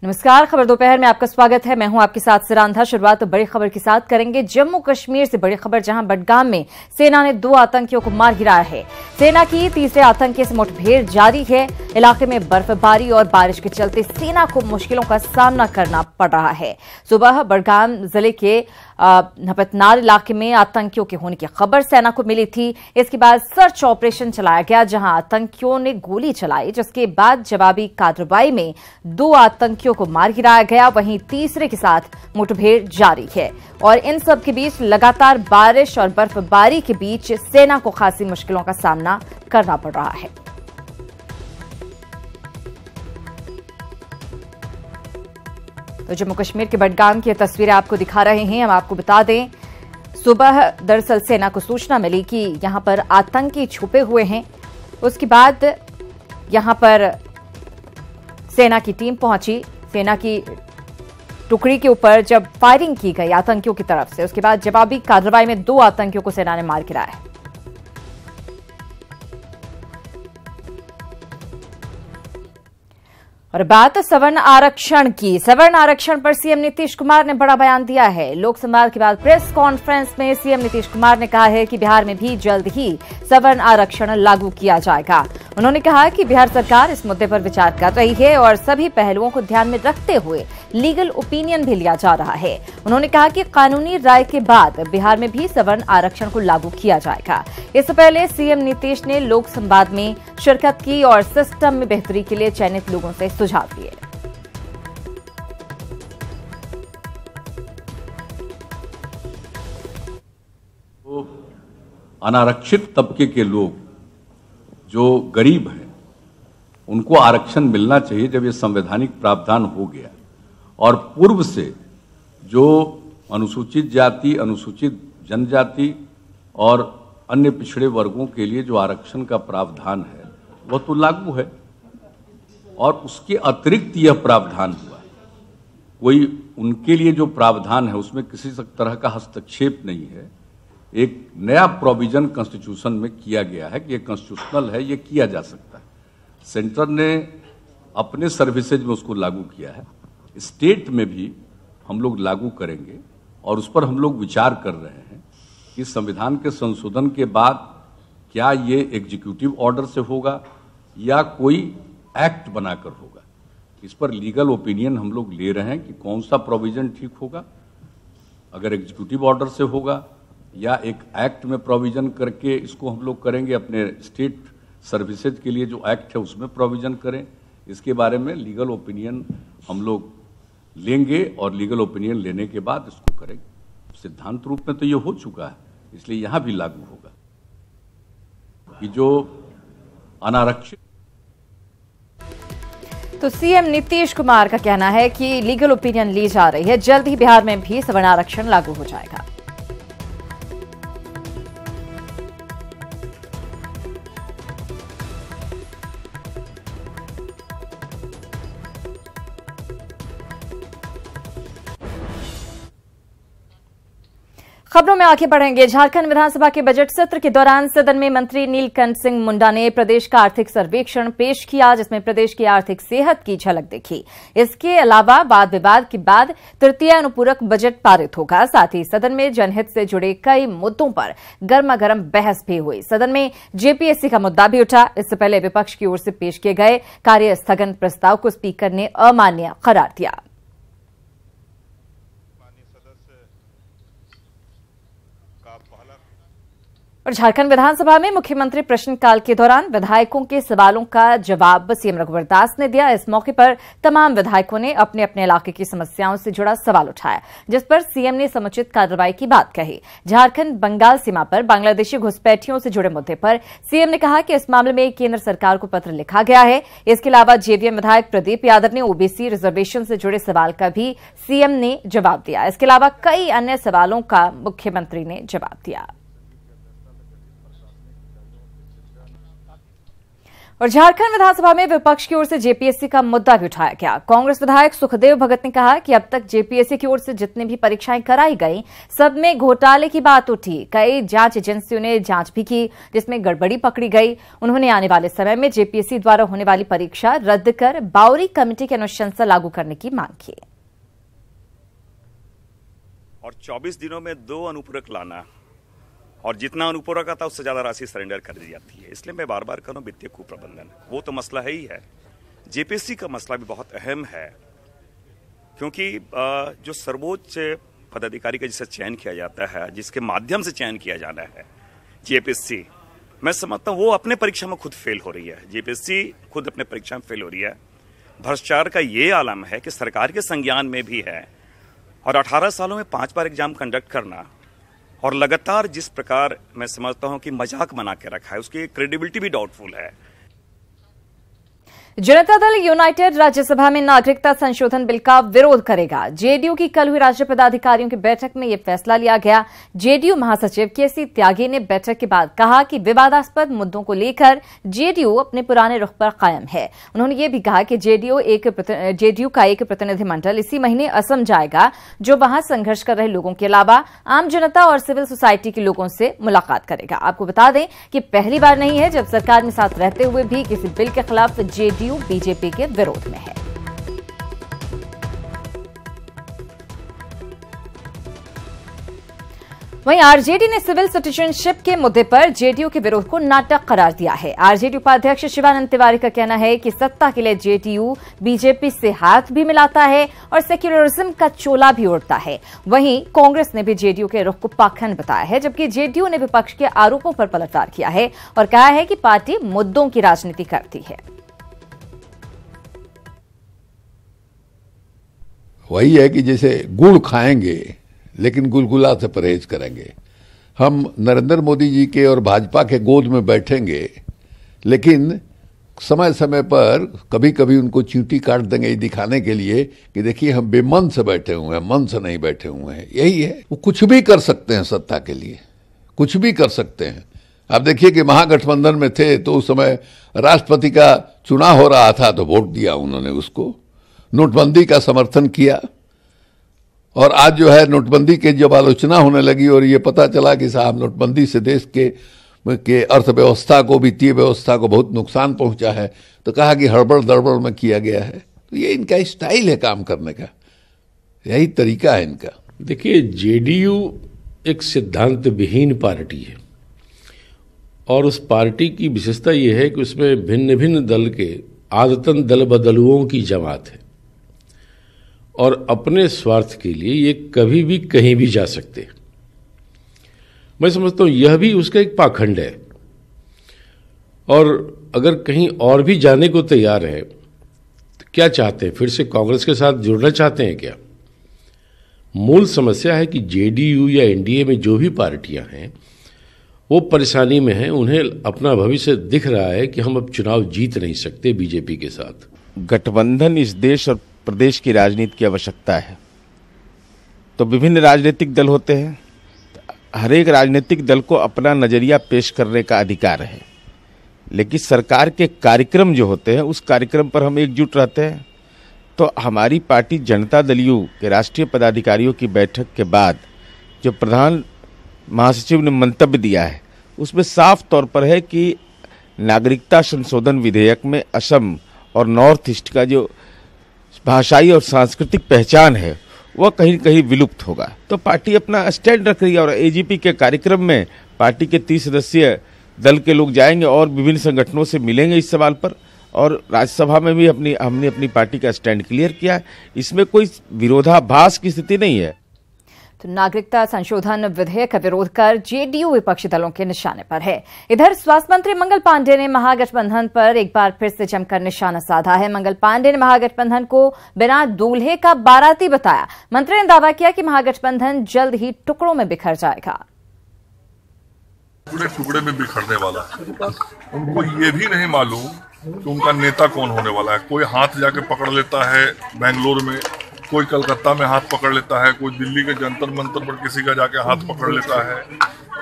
नमस्कार, खबर दोपहर में आपका स्वागत है। मैं हूं आपके साथ सिरांधा। शुरुआत तो बड़ी खबर के साथ करेंगे। जम्मू कश्मीर से बड़ी खबर, जहां बडगाम में सेना ने 2 आतंकियों को मार गिराया है। सेना की तीसरे आतंकी से मुठभेड़ जारी है। इलाके में बर्फबारी और बारिश के चलते सेना को मुश्किलों का सामना करना पड़ रहा है। सुबह बडगाम जिले के नपतनार इलाके में आतंकियों के होने की खबर सेना को मिली थी। इसके बाद सर्च ऑपरेशन चलाया गया, जहां आतंकियों ने गोली चलाई, जिसके बाद जवाबी कार्रवाई में 2 आतंकियों को मार गिराया गया। वहीं तीसरे के साथ मुठभेड़ जारी है और इन सब के बीच लगातार बारिश और बर्फबारी के बीच सेना को खासी मुश्किलों का सामना करना पड़ रहा है। तो जम्मू कश्मीर के बडगाम की तस्वीरें आपको दिखा रहे हैं। हम आपको बता दें, सुबह दरअसल सेना को सूचना मिली कि यहां पर आतंकी छुपे हुए हैं। उसके बाद यहां पर सेना की टीम पहुंची। सेना की टुकड़ी के ऊपर जब फायरिंग की गई आतंकियों की तरफ से, उसके बाद जवाबी कार्रवाई में 2 आतंकियों को सेना ने मार गिराया है। और बात सवर्ण आरक्षण की। सवर्ण आरक्षण पर सीएम नीतीश कुमार ने बड़ा बयान दिया है। लोक संवाद के बाद प्रेस कॉन्फ्रेंस में सीएम नीतीश कुमार ने कहा है कि बिहार में भी जल्द ही सवर्ण आरक्षण लागू किया जाएगा। उन्होंने कहा कि बिहार सरकार इस मुद्दे पर विचार कर रही है और सभी पहलुओं को ध्यान में रखते हुए लीगल ओपिनियन भी लिया जा रहा है। उन्होंने कहा कि कानूनी राय के बाद बिहार में भी सवर्ण आरक्षण को लागू किया जाएगा। इससे पहले सीएम नीतीश ने लोक संवाद में शिरकत की और सिस्टम में बेहतरी के लिए चयनित लोगों से सुझाव दिए। तो अनारक्षित तबके के लोग जो गरीब हैं उनको आरक्षण मिलना चाहिए जब ये संवैधानिक प्रावधान हो गया। और पूर्व से जो अनुसूचित जाति, अनुसूचित जनजाति और अन्य पिछड़े वर्गों के लिए जो आरक्षण का प्रावधान है वह तो लागू है, और उसके अतिरिक्त यह प्रावधान हुआ। कोई उनके लिए जो प्रावधान है उसमें किसी तरह का हस्तक्षेप नहीं है। एक नया प्रोविजन कॉन्स्टिट्यूशन में किया गया है कि ये कॉन्स्टिट्यूशनल है, ये किया जा सकता है। सेंटर ने अपने सर्विसेज में उसको लागू किया है, स्टेट में भी हम लोग लागू करेंगे और उस पर हम लोग विचार कर रहे हैं कि संविधान के संशोधन के बाद क्या ये एग्जीक्यूटिव ऑर्डर से होगा या कोई एक्ट बनाकर होगा। इस पर लीगल ओपिनियन हम लोग ले रहे हैं कि कौन सा प्रोविजन ठीक होगा। अगर एग्जीक्यूटिव ऑर्डर से होगा या एक एक्ट में प्रोविजन करके इसको हम लोग करेंगे, अपने स्टेट सर्विसेज के लिए जो एक्ट है उसमें प्रोविजन करें। इसके बारे में लीगल ओपिनियन हम लोग लेंगे और लीगल ओपिनियन लेने के बाद इसको करेंगे। सिद्धांत रूप में तो ये हो चुका है, इसलिए यहां भी लागू होगा कि जो अनारक्षित। तो सीएम नीतीश कुमार का कहना है कि लीगल ओपिनियन ली जा रही है, जल्द ही बिहार में भी सवर्ण आरक्षण लागू हो जाएगा। खबरों में आगे बढ़ेंगे। झारखंड विधानसभा के बजट सत्र के दौरान सदन में मंत्री नीलकंठ सिंह मुंडा ने प्रदेश का आर्थिक सर्वेक्षण पेश किया, जिसमें प्रदेश की आर्थिक सेहत की झलक दिखी। इसके अलावा वाद विवाद के बाद तृतीय अनुपूरक बजट पारित होगा। साथ ही सदन में जनहित से जुड़े कई मुद्दों पर गर्मागर्म बहस भी हुई। सदन में जेपीएससी का मुद्दा भी उठा। इससे पहले विपक्ष की ओर से पेश किए गए कार्य स्थगन प्रस्ताव को स्पीकर ने अमान्य करार दिया। और झारखंड विधानसभा में मुख्यमंत्री प्रश्नकाल के दौरान विधायकों के सवालों का जवाब सीएम रघुवर दास ने दिया। इस मौके पर तमाम विधायकों ने अपने अपने इलाके की समस्याओं से जुड़ा सवाल उठाया, जिस पर सीएम ने समुचित कार्रवाई की बात कही। झारखंड बंगाल सीमा पर बांग्लादेशी घुसपैठियों से जुड़े मुद्दे पर सीएम ने कहा कि इस मामले में केंद्र सरकार को पत्र लिखा गया है। इसके अलावा जेवीएम विधायक प्रदीप यादव ने ओबीसी रिजर्वेशन से जुड़े सवाल का भी सीएम ने जवाब दिया। इसके अलावा कई अन्य सवालों का मुख्यमंत्री ने जवाब दिया। और झारखंड विधानसभा में विपक्ष की ओर से जेपीएससी का मुद्दा भी उठाया गया। कांग्रेस विधायक सुखदेव भगत ने कहा कि अब तक जेपीएससी की ओर से जितनी भी परीक्षाएं कराई गई सब में घोटाले की बात उठी। कई जांच एजेंसियों ने जांच भी की जिसमें गड़बड़ी पकड़ी गई। उन्होंने आने वाले समय में जेपीएससी द्वारा होने वाली परीक्षा रद्द कर बाउरी कमेटी की अनुशंसा लागू करने की मांग की। और 24 दिनों में 2 अनुपूरक लाना और जितना अनुपूरक आता उससे ज्यादा राशि सरेंडर कर दी जाती है। इसलिए मैं बार बार कह रहा हूं वित्तीय कुप्रबंधन वो तो मसला है ही है। जेपीएससी का मसला भी बहुत अहम है क्योंकि जो सर्वोच्च पदाधिकारी का जिससे चयन किया जाता है, जिसके माध्यम से चयन किया जाना है जेपीएससी, मैं समझता हूं वो अपने परीक्षा में खुद फेल हो रही है। जेपीएससी खुद अपने परीक्षा में फेल हो रही है। भ्रष्टाचार का ये आलम है कि सरकार के संज्ञान में भी है और 18 सालों में 5 बार एग्जाम कंडक्ट करना और लगातार जिस प्रकार मैं समझता हूं कि मजाक बना के रखा है उसकी क्रेडिबिलिटी भी डाउटफुल है। जनता दल यूनाइटेड राज्यसभा में नागरिकता संशोधन बिल का विरोध करेगा। जेडीयू की कल हुई राज्य पदाधिकारियों की बैठक में यह फैसला लिया गया। जेडीयू महासचिव केसी त्यागी ने बैठक के बाद कहा कि विवादास्पद मुद्दों को लेकर जेडीयू अपने पुराने रुख पर कायम है। उन्होंने यह भी कहा कि जेडीयू का एक प्रतिनिधिमंडल इसी महीने असम जाएगा जो वहां संघर्ष कर रहे लोगों के अलावा आम जनता और सिविल सोसाइटी के लोगों से मुलाकात करेगा। आपको बता दें कि पहली बार नहीं है जब सरकार में साथ रहते हुए भी किसी बिल के खिलाफ जेडीयू बीजेपी के विरोध में है। वहीं आरजेडी ने सिविल सिटीजनशिप के मुद्दे पर जेडीयू के विरोध को नाटक करार दिया है। आरजेडी उपाध्यक्ष शिवानंद तिवारी का कहना है कि सत्ता के लिए जेडीयू बीजेपी से हाथ भी मिलाता है और सेक्युलरिज्म का चोला भी ओढ़ता है। वहीं कांग्रेस ने भी जेडीयू के रुख को पाखंड बताया है, जबकि जेडीयू ने विपक्ष के आरोपों पर पलटवार किया है और कहा है कि पार्टी मुद्दों की राजनीति करती है। वही है कि जैसे गुड़ खाएंगे लेकिन गुलगुला से परहेज करेंगे। हम नरेंद्र मोदी जी के और भाजपा के गोद में बैठेंगे लेकिन समय समय पर कभी कभी उनको चींटी काट देंगे ये दिखाने के लिए कि देखिए हम बेमन से बैठे हुए हैं, मन से नहीं बैठे हुए हैं। यही है, वो कुछ भी कर सकते हैं सत्ता के लिए, कुछ भी कर सकते हैं। आप देखिए कि महागठबंधन में थे तो उस समय राष्ट्रपति का चुनाव हो रहा था तो वोट दिया उन्होंने उसको, नोटबंदी का समर्थन किया और आज जो है नोटबंदी की जब आलोचना होने लगी और ये पता चला कि साहब नोटबंदी से देश के अर्थव्यवस्था को, वित्तीय व्यवस्था को बहुत नुकसान पहुंचा है तो कहा कि हड़बड़ दड़बड़ में किया गया है। तो ये इनका स्टाइल है काम करने का, यही तरीका है इनका। देखिए, जेडीयू एक सिद्धांत विहीन पार्टी है और उस पार्टी की विशेषता यह है कि उसमें भिन्न भिन्न दल के आदतन दल बदलुओं की जमात है और अपने स्वार्थ के लिए ये कभी भी कहीं भी जा सकते हैं। मैं समझता हूं यह भी उसका एक पाखंड है और अगर कहीं और भी जाने को तैयार है तो क्या चाहते हैं, फिर से कांग्रेस के साथ जुड़ना चाहते हैं क्या? मूल समस्या है कि जेडीयू या एनडीए में जो भी पार्टियां हैं वो परेशानी में हैं। उन्हें अपना भविष्य दिख रहा है कि हम अब चुनाव जीत नहीं सकते बीजेपी के साथ। गठबंधन इस देश और प्रदेश की राजनीति की आवश्यकता है। तो विभिन्न राजनीतिक दल होते हैं, हर एक राजनीतिक दल को अपना नजरिया पेश करने का अधिकार है, लेकिन सरकार के कार्यक्रम जो होते हैं उस कार्यक्रम पर हम एकजुट रहते हैं। तो हमारी पार्टी जनता दल यू के राष्ट्रीय पदाधिकारियों की बैठक के बाद जो प्रधान महासचिव ने मंतव्य दिया है उसमें साफ तौर पर है कि नागरिकता संशोधन विधेयक में असम और नॉर्थ ईस्ट का जो भाषाई और सांस्कृतिक पहचान है वह कहीं कहीं विलुप्त होगा। तो पार्टी अपना स्टैंड रख रही है और एजीपी के कार्यक्रम में पार्टी के 30 सदस्यीय दल के लोग जाएंगे और विभिन्न संगठनों से मिलेंगे इस सवाल पर और राज्यसभा में भी हमने अपनी पार्टी का स्टैंड क्लियर किया है। इसमें कोई विरोधाभास की स्थिति नहीं है। तो नागरिकता संशोधन विधेयक का विरोध कर जेडीयू विपक्षी दलों के निशाने पर है। इधर स्वास्थ्य मंत्री मंगल पांडे ने महागठबंधन पर एक बार फिर से जमकर निशाना साधा है। मंगल पांडे ने महागठबंधन को बिना दूल्हे का बाराती बताया। मंत्री ने दावा किया कि महागठबंधन जल्द ही टुकड़ों में बिखर जाएगा। टुकड़े टुकड़े में बिखरने वाला, उनको ये भी नहीं मालूम कि उनका नेता कौन होने वाला है। कोई हाथ जाके पकड़ लेता है बेंगलोर में, कोई कलकत्ता में हाथ पकड़ लेता है, कोई दिल्ली के जंतर मंतर पर किसी का जाके हाथ पकड़ लेता है।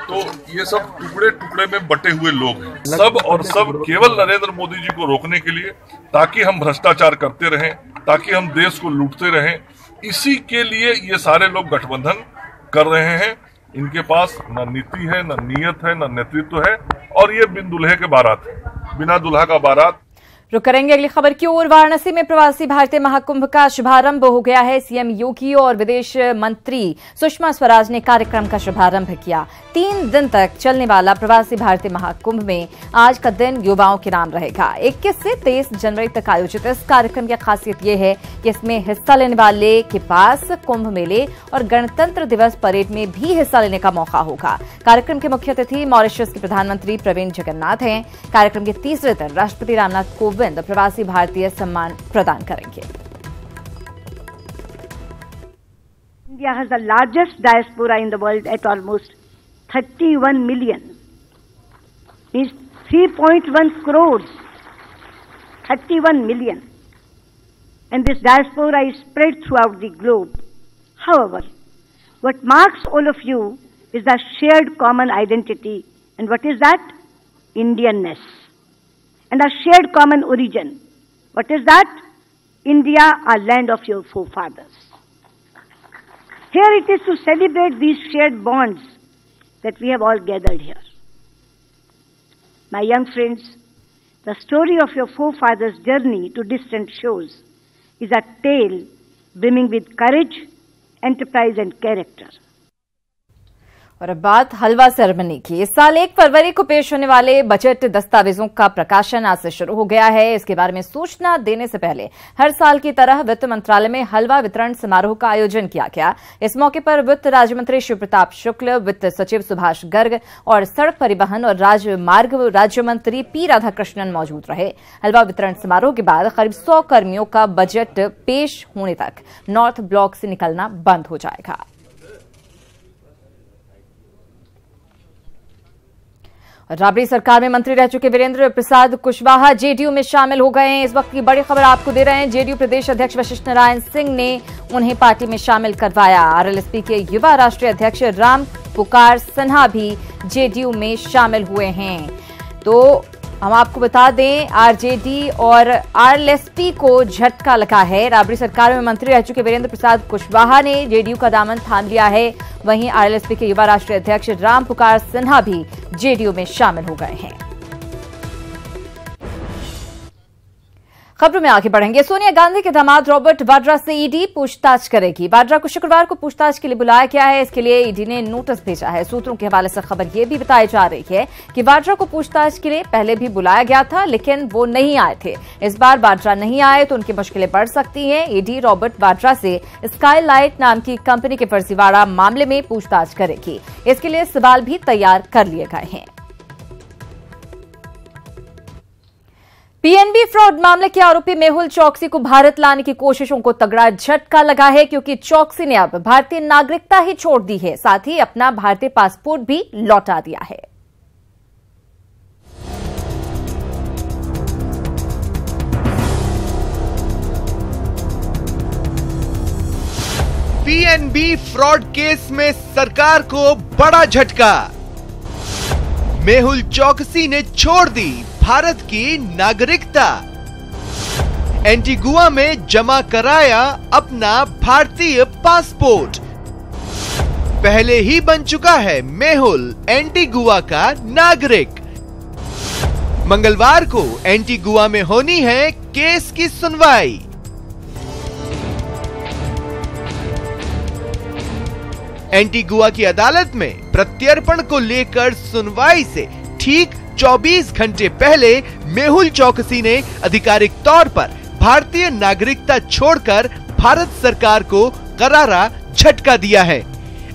तो ये सब टुकड़े टुकड़े में बटे हुए लोग हैं, सब और सब केवल नरेंद्र मोदी जी को रोकने के लिए, ताकि हम भ्रष्टाचार करते रहें, ताकि हम देश को लूटते रहें, इसी के लिए ये सारे लोग गठबंधन कर रहे हैं। इनके पास न नीति है, न नीयत है, न नेतृत्व है, और ये बिन दुल्हे के बारात है, बिना दुल्हा का बारात। रुक करेंगे अगली खबर की ओर। वाराणसी में प्रवासी भारतीय महाकुंभ का शुभारंभ हो गया है। सीएम योगी और विदेश मंत्री सुषमा स्वराज ने कार्यक्रम का शुभारंभ किया। 3 दिन तक चलने वाला प्रवासी भारतीय महाकुंभ में आज का दिन युवाओं के नाम रहेगा। 21 से 23 जनवरी तक आयोजित इस कार्यक्रम की खासियत यह है कि इसमें हिस्सा लेने वाले के पास कुंभ मेले और गणतंत्र दिवस परेड में भी हिस्सा लेने का मौका होगा। कार्यक्रम के मुख्य अतिथि मॉरिशस के प्रधानमंत्री प्रविंद जगन्नाथ हैं। कार्यक्रम के तीसरे दिन राष्ट्रपति रामनाथ कोविंद प्रवासी भारतीय सम्मान प्रदान करेंगे। India has the largest diaspora in the world at almost 31 million. Means 3.1 crores. 31 million. And this diaspora is spread throughout the globe. However, what marks all of you is the shared common identity. And what is that? Indianness. And a shared common origin. What is that? India, our land of your forefathers. Here it is to celebrate these shared bonds that we have all gathered here. My young friends, the story of your forefathers' journey to distant shores is a tale brimming with courage, enterprise and character. और अब बात हलवा ceremony की। इस साल 1 फरवरी को पेश होने वाले बजट दस्तावेजों का प्रकाशन आज से शुरू हो गया है। इसके बारे में सूचना देने से पहले हर साल की तरह वित्त मंत्रालय में हलवा वितरण समारोह का आयोजन किया गया। इस मौके पर वित्त राज्य मंत्री शिव प्रताप शुक्ल, वित्त सचिव सुभाष गर्ग और सड़क परिवहन और राजमार्ग राज्य मंत्री पी राधाकृष्णन मौजूद रहे। हलवा वितरण समारोह के बाद करीब 100 कर्मियों का बजट पेश होने तक नॉर्थ ब्लॉक से निकलना बंद हो जाएगा। राबड़ी सरकार में मंत्री रह चुके वीरेंद्र प्रसाद कुशवाहा जेडीयू में शामिल हो गए हैं। इस वक्त की बड़ी खबर आपको दे रहे हैं। जेडीयू प्रदेश अध्यक्ष वशिष्ठ नारायण सिंह ने उन्हें पार्टी में शामिल करवाया। आरएलएसपी के युवा राष्ट्रीय अध्यक्ष राम पुकार सिन्हा भी जेडीयू में शामिल हुए हैं। तो हम आपको बता दें, आरजेडी और आरएलएसपी को झटका लगा है। राबड़ी सरकार में मंत्री रह चुके वीरेंद्र प्रसाद कुशवाहा ने जेडीयू का दामन थाम लिया है। वहीं आरएलएसपी के युवा राष्ट्रीय अध्यक्ष राम पुकार सिन्हा भी जेडीयू में शामिल हो गए हैं। खबरों में आगे बढ़ेंगे। सोनिया गांधी के दामाद रॉबर्ट वाड्रा से ईडी पूछताछ करेगी। वाड्रा को शुक्रवार को पूछताछ के लिए बुलाया गया है। इसके लिए ईडी ने नोटिस भेजा है। सूत्रों के हवाले से खबर यह भी बताई जा रही है कि वाड्रा को पूछताछ के लिए पहले भी बुलाया गया था, लेकिन वो नहीं आए थे। इस बार वाड्रा नहीं आए तो उनकी मुश्किलें बढ़ सकती हैं। ईडी रॉबर्ट वाड्रा से स्काईलाइट नाम की कंपनी के फर्जीवाड़ा मामले में पूछताछ करेगी। इसके लिए सवाल भी तैयार कर लिए गए हैं। पीएनबी फ्रॉड मामले के आरोपी मेहुल चौकसी को भारत लाने की कोशिशों को तगड़ा झटका लगा है, क्योंकि चौकसी ने अब भारतीय नागरिकता ही छोड़ दी है, साथ ही अपना भारतीय पासपोर्ट भी लौटा दिया है। पीएनबी फ्रॉड केस में सरकार को बड़ा झटका। मेहुल चौकसी ने छोड़ दी भारत की नागरिकता। एंटीगुआ में जमा कराया अपना भारतीय पासपोर्ट। पहले ही बन चुका है मेहुल एंटीगुआ का नागरिक। मंगलवार को एंटीगुआ में होनी है केस की सुनवाई। एंटीगुआ की अदालत में प्रत्यर्पण को लेकर सुनवाई से ठीक 24 घंटे पहले मेहुल चौकसी ने आधिकारिक तौर पर भारतीय नागरिकता छोड़कर भारत सरकार को करारा झटका दिया है।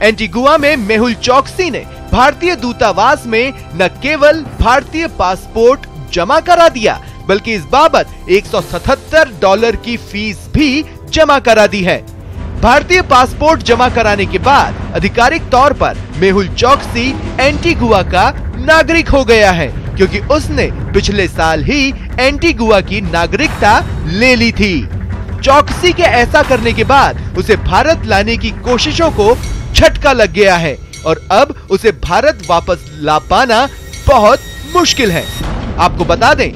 एंटीगुआ में मेहुल चौकसी ने भारतीय दूतावास में न केवल भारतीय पासपोर्ट जमा करा दिया, बल्कि इस बाबत $177 की फीस भी जमा करा दी है। भारतीय पासपोर्ट जमा कराने के बाद आधिकारिक तौर पर मेहुल चौकसी एंटीगुआ का नागरिक हो गया है, क्योंकि उसने पिछले साल ही एंटीगुआ की नागरिकता ले ली थी। चौकसी के ऐसा करने के बाद उसे भारत लाने की कोशिशों को झटका लग गया है। और अब उसे भारत वापस ला पाना बहुत मुश्किल है। आपको बता दें,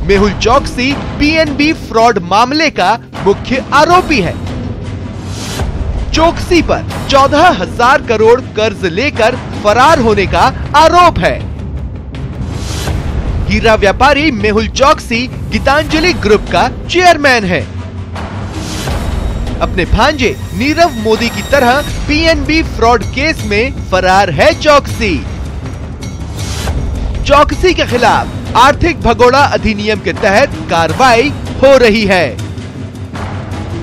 मेहुल चौकसी पीएनबी फ्रॉड मामले का मुख्य आरोपी है। चौकसी पर 14,000 करोड़ कर्ज लेकर फरार होने का आरोप है। हीरा व्यापारी मेहुल चौकसी गीतांजलि ग्रुप का चेयरमैन है। अपने भांजे नीरव मोदी की तरह पीएनबी फ्रॉड केस में फरार है चौकसी। चौकसी के खिलाफ आर्थिक भगोड़ा अधिनियम के तहत कार्रवाई हो रही है।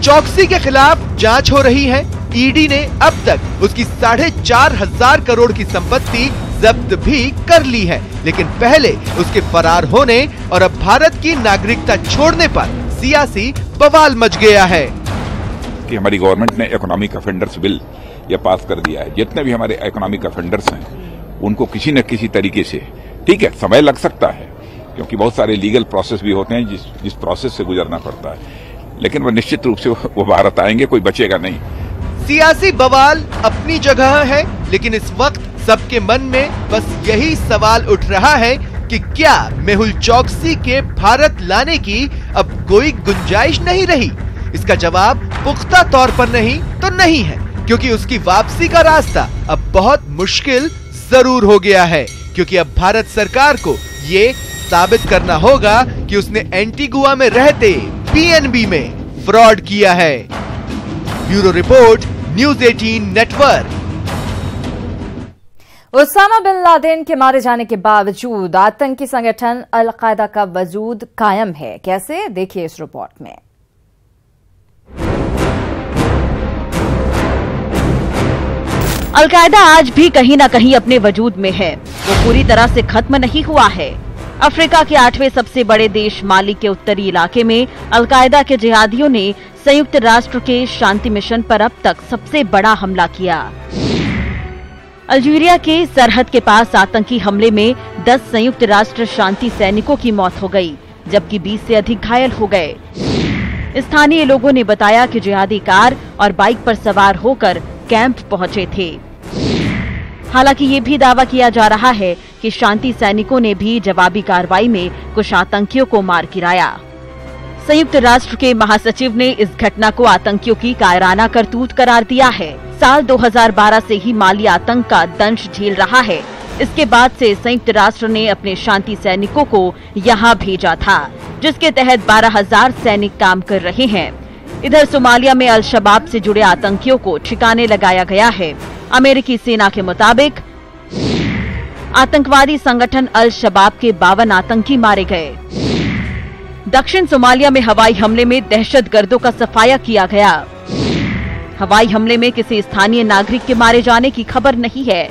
चौकसी के खिलाफ जांच हो रही है। ईडी ने अब तक उसकी 4,500 करोड़ की संपत्ति जब्त भी कर ली है, लेकिन पहले उसके फरार होने और अब भारत की नागरिकता छोड़ने पर सियासी बवाल मच गया है। कि हमारी गवर्नमेंट ने इकोनॉमिक ऑफेंडर्स बिल ये पास कर दिया है। जितने भी हमारे इकोनॉमिक ऑफेंडर्स हैं उनको किसी न किसी तरीके से, ठीक है, समय लग सकता है क्योंकि बहुत सारे लीगल प्रोसेस भी होते हैं जिस प्रोसेस से गुजरना पड़ता है, लेकिन वो निश्चित रूप से वो भारत आएंगे, कोई बचेगा नहीं। सियासी बवाल अपनी जगह है, लेकिन इस वक्त सबके मन में बस यही सवाल उठ रहा है कि क्या मेहुल चौकसी के भारत लाने की अब कोई गुंजाइश नहीं रही। इसका जवाब पुख्ता तौर पर नहीं तो नहीं है, क्योंकि उसकी वापसी का रास्ता अब बहुत मुश्किल जरूर हो गया है, क्योंकि अब भारत सरकार को ये साबित करना होगा कि उसने एंटीगुआ में रहते पीएनबी में फ्रॉड किया है। Bureau report, news 18 network. Osama bin Laden के मारे जाने के बावजूद आतंकी संगठन अल-कायदा का वजूद कायम है। कैसे, देखिए इस रिपोर्ट में। अल-कायदा आज भी कहीं न कहीं अपने वजूद में है, वो पूरी तरह से खत्म नहीं हुआ है। अफ्रीका के 8वें सबसे बड़े देश माली के उत्तरी इलाके में अल-कायदा के जिहादियों ने संयुक्त राष्ट्र के शांति मिशन पर अब तक सबसे बड़ा हमला किया। अल्जीरिया के सरहद के पास आतंकी हमले में 10 संयुक्त राष्ट्र शांति सैनिकों की मौत हो गई, जबकि 20 से अधिक घायल हो गए। स्थानीय लोगों ने बताया कि जिहादी कार और बाइक पर सवार होकर कैंप पहुंचे थे। हालांकि ये भी दावा किया जा रहा है कि शांति सैनिकों ने भी जवाबी कार्रवाई में कुछ आतंकियों को मार गिराया। संयुक्त राष्ट्र के महासचिव ने इस घटना को आतंकियों की कायराना करतूत करार दिया है। साल 2012 से ही माली आतंक का दंश झेल रहा है। इसके बाद से संयुक्त राष्ट्र ने अपने शांति सैनिकों को यहाँ भेजा था, जिसके तहत 12,000 सैनिक काम कर रहे हैं। इधर सोमालिया में अल शबाब से जुड़े आतंकियों को ठिकाने लगाया गया है। अमेरिकी सेना के मुताबिक आतंकवादी संगठन अल शबाब के 52 आतंकी मारे गए। दक्षिण सोमालिया में हवाई हमले में दहशतगर्दों का सफाया किया गया। हवाई हमले में किसी स्थानीय नागरिक के मारे जाने की खबर नहीं है।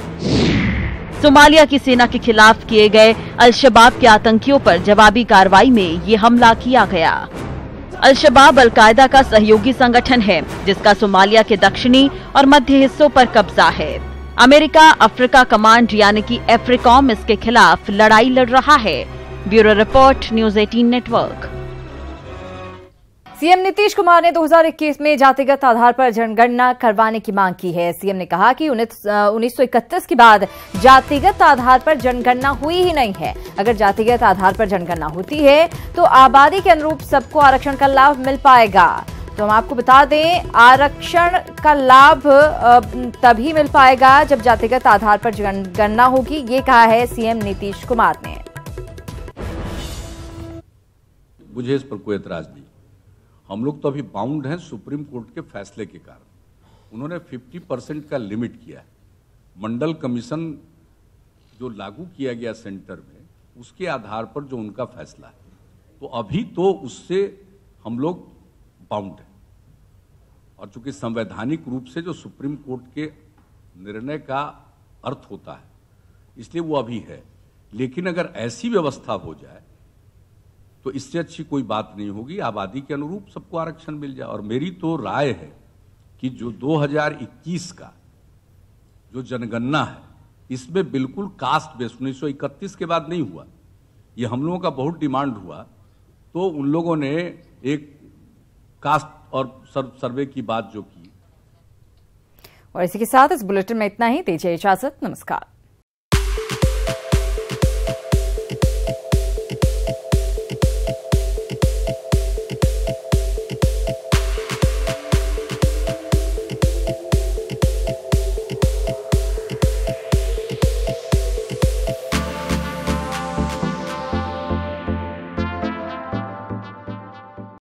सोमालिया की सेना के खिलाफ किए गए अल शबाब के आतंकियों पर जवाबी कार्रवाई में ये हमला किया गया। अल शबाब अल कायदा का सहयोगी संगठन है, जिसका सोमालिया के दक्षिणी और मध्य हिस्सों पर कब्जा है। अमेरिका अफ्रीका कमांड यानी कि एफ्रिकॉम इसके खिलाफ लड़ाई लड़ रहा है। Bureau report, news 18 network. CM Nitish Kumar ने 2021 में जातिगत आधार पर जनगणना करवाने की मांग की है। सीएम ने कहा कि 1931 के बाद जातिगत आधार पर जनगणना हुई ही नहीं है। अगर जातिगत आधार पर जनगणना होती है तो आबादी के अनुरूप सबको आरक्षण का लाभ मिल पाएगा। तो हम आपको बता दें, आरक्षण का लाभ तभी मिल पाएगा जब जातिगत आधार पर जनगणना होगी, ये कहा है सीएम नीतीश कुमार ने। मुझे इस पर कोई एतराज नहीं। हम लोग तो अभी बाउंड हैं सुप्रीम कोर्ट के फैसले के कारण। उन्होंने 50% का लिमिट किया है। मंडल कमीशन जो लागू किया गया सेंटर में, उसके आधार पर जो उनका फैसला है, तो अभी तो उससे हम लोग बाउंड हैं। और चूंकि संवैधानिक रूप से जो सुप्रीम कोर्ट के निर्णय का अर्थ होता है, इसलिए वो अभी है। लेकिन अगर ऐसी व्यवस्था हो जाए तो इससे अच्छी कोई बात नहीं होगी। आबादी के अनुरूप सबको आरक्षण मिल जाए। और मेरी तो राय है कि जो 2021 का जो जनगणना है, इसमें बिल्कुल कास्ट बेस्ड 1931 के बाद नहीं हुआ। ये हम लोगों का बहुत डिमांड हुआ, तो उन लोगों ने एक कास्ट और सर्वे की बात जो की। और इसी के साथ इस बुलेटिन में इतना ही। दीजिए इजाजत, नमस्कार।